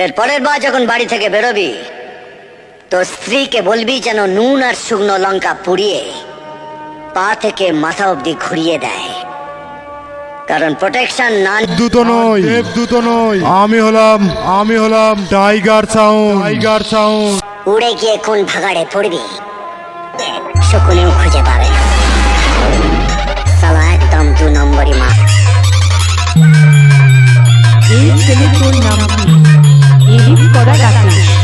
এর পরের বার যখন বাড়ি থেকে বেরোবি তো স্ত্রীকে বলবি যেন নুন আর শুকনো লঙ্কা পুড়িয়ে পা থেকে মাথা অবধি ঘুরিয়ে দেয়, কারণ প্রোটেকশন না। দেবদূত নই, আমি হলাম টাইগার সাউন্ড। উড়ে গিয়ে কোন ভাগাড়ে পড়বি শকুনেও খুঁজে পাবে না। সালা একদম 2 নম্বরই মাল। এই টেলিফোন নাম্বার এডিট করা রাখে।